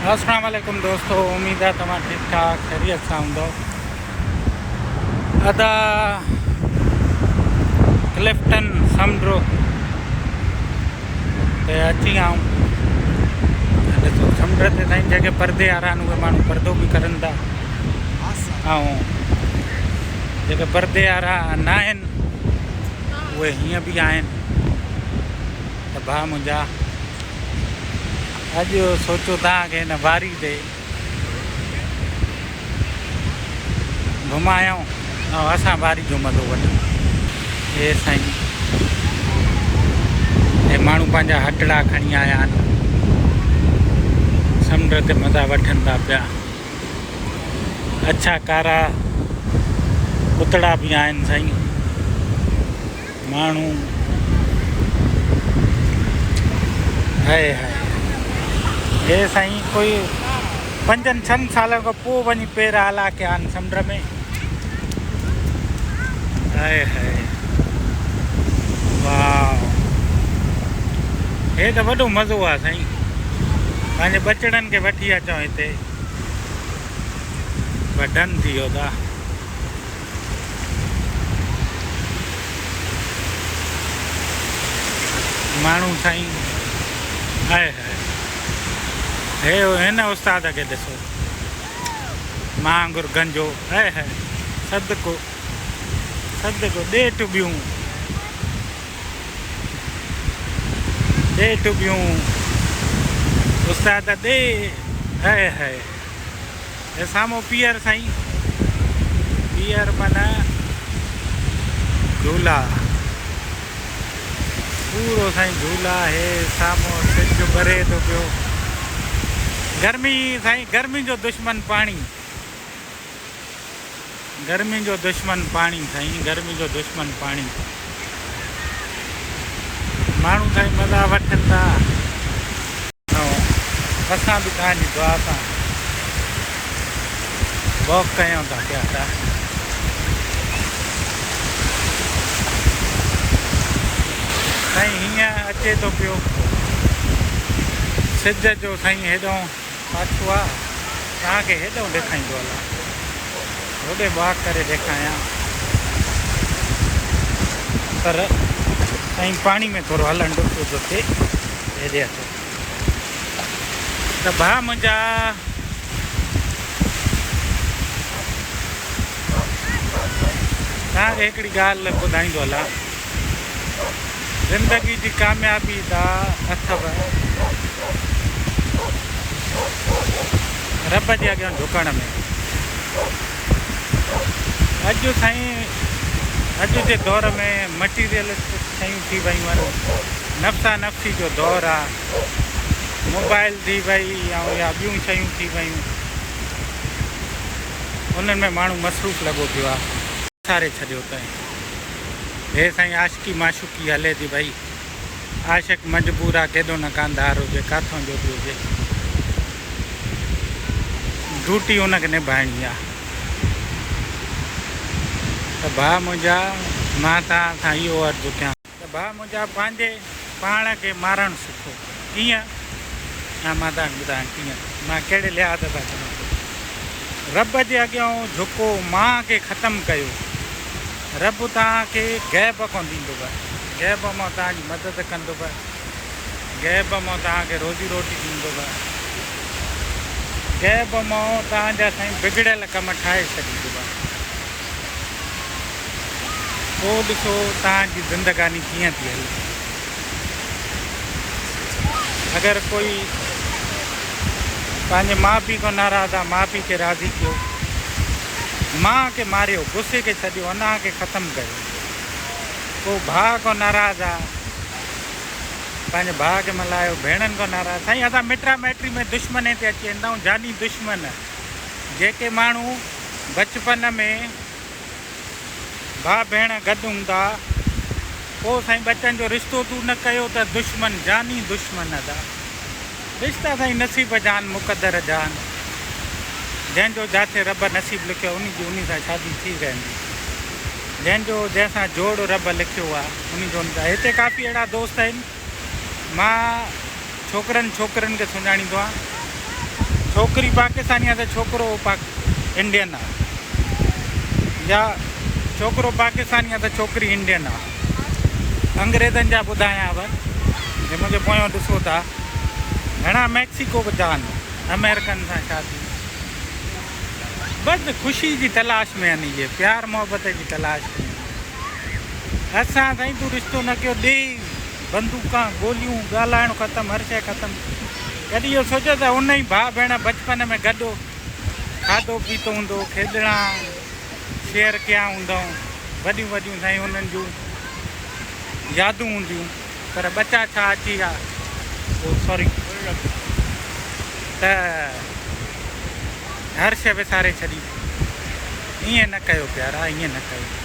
अस्सलाम वालेकुम दोस्तों, उम्मीद है तुम ठीक ठाक खैरियत से हूंदो। अदा क्लिफ्टन समुंड ते अची आऊं। ॾिसो समुंड ते साईं जेके परदे वारा आहिनि उहे माण्हू परदो बि करनि था, ऐं जेके परदे वारा न आहिनि उहे हीअं बि आहिनि। त भाउ मुंहिंजा अॼु सोचो तव्हांखे हिन वारी ते घुमायूं ऐं असां वारी जो मज़ो वठूं। हे साईं हे माण्हू पंहिंजा हटड़ा खणी आया आहिनि, समुंड ते मज़ा वठनि था पिया। अच्छा कारा पुतड़ा बि आहिनि साईं। माण्हू हाय हाय हे साईं कोई 5-6 सालनि खां पोइ वञी पेर आला कया आहिनि समुंड में। हाय हाय वाह, हे त वॾो मज़ो आहे साईं। पंहिंजे बचड़नि खे वठी अचूं हिते, वॾनि थी वियो था। माण्हू साईं हाय हाय हे हिन उस्ताद खे ॾिसो, मांगुर गंजो हाय हाय सदको सदको ॾेठ ॿियूं उस्ताद ॾे हाय हाय। हे साम्हूं पीअर साईं, पीअर माना झूला पूरो साईं झूला। हे साम्हूं सिज भरे थो पियो। गर्मी साईं, गर्मी जो दुश्मन पाणी, गर्मी जो दुश्मन पाणी साईं, गर्मी जो दुश्मन पाणी। माण्हू साईं मज़ा वठनि था ऐं असां बि तव्हांजी दुआ सां वॉक कयूं था पिया था। साईं हीअं अचे थो पियो सिज जो साईं, हेॾो पाछो आहे तव्हांखे, हेॾो ॾेखारींदो हलां, होॾे वॉक करे ॾेखारियां। पर साईं पाणी में थोरो हलणु ॾुखियो थो थिए, हेॾे अचो। त भाउ मुंहिंजा तव्हांखे हिकिड़ी ॻाल्हि ॿुधाईंदो हलां। ज़िंदगी जी कामयाबी त अथव रब जे अॻियां झुकण में। अॼु साईं, अॼु जे दौर में मटीरियलिस्टिक शयूं थी वियूं आहिनि, नफ़्सा नफ़्सी जो दौरु आहे। मोबाइल थी वई ऐं या ॿियूं शयूं थी वियूं, उन्हनि में माण्हू मसरूफ़ लॻो पियो आहे, सारे छॾियो अथई। हे साईं आशिकी माशुकी हले थी भई, आशिक मजबूर आहे, केॾो न कांधार हुजे, किथां जो बि हुजे, ड्यूटी हुनखे निभाइणी आहे। त भाउ मुंहिंजा, मां तव्हां सां इहो अर्ज़ु कयां त भाउ मुंहिंजा पंहिंजे पाण खे मारणु सिखो। कीअं? मां तव्हांखे ॿुधायां कीअं, मां कहिड़े लिहाज़ सां चवां। रब जे अॻियां झुको, मां खे ख़तमु कयो। रब तव्हांखे गैब कोन ॾींदो, गैब मां तव्हांजी मदद कंदो, गैब मां तव्हांखे रोज़ी रोटी ॾींदो, गैब मां तव्हांजा साईं बिगड़ियल कम ठाहे छॾींदो। पोइ ॾिसो तव्हांजी ज़िंदगानी कीअं थी हले। अगरि कोई पंहिंजे माउ पीउ खां नाराज़ आहे, माउ पीउ खे राज़ी कयो। माउ खे मारियो, गुस्से खे छॾियो, अना खे ख़तमु कयो। पोइ भाउ खां नाराज़ आहे, पंहिंजे भाउ खे मल्हायो। भेणनि खां नाराज़, साईं असां मिटा माइटी में दुश्मन ते अची वेंदा आहियूं, जानी दुश्मन। जेके माण्हू बचपन में भाउ भेण गॾु हूंदा, पोइ साईं बचनि जो रिश्तो तूं न कयो त दुश्मन, जानी दुश्मन था। रिश्ता साईं नसीब जान, मुक़दर जान, जंहिंजो जिथे रब नसीब लिखियो उन सां शादी थी वेंदी। जंहिंजो जंहिंसां जोड़ रब लिखियो आहे उन जो। हिते काफ़ी अहिड़ा दोस्त आहिनि, मां छोकिरनि खे सुञाणींदो आहियां। छोकिरी पाकिस्तानी आहे त छोकिरो इंडियन आहे, या छोकिरो पाकिस्तानी आहे त छोकिरी इंडियन आहे। अंग्रेज़नि जा ॿुधायांव जे मुंहिंजे पोयों ॾिसो था घणा मैक्सिको बि था आहिनि अमेरिकन सां शादी। बसि ख़ुशी जी तलाश में आहिनि इहे, प्यार मोहबत जी तलाश में। असां साईं तूं रिश्तो न कयो, ॾे बंदूकां गोलियूं, ॻाल्हाइणु ख़तमु, हर शइ ख़तमु। कॾहिं इहो सोचियो त उन ई भाउ भेण बचपन में गॾु खाधो पीतो हूंदो, खेॾणा शेयर कया हूंदऊं, वॾियूं वॾियूं साईं उन्हनि जूं यादूं हूंदियूं, पर बचा छा अची विया, सॉरी, त हर शइ विसारे छॾी। ईअं न कयो प्यारा, ईअं न कयो।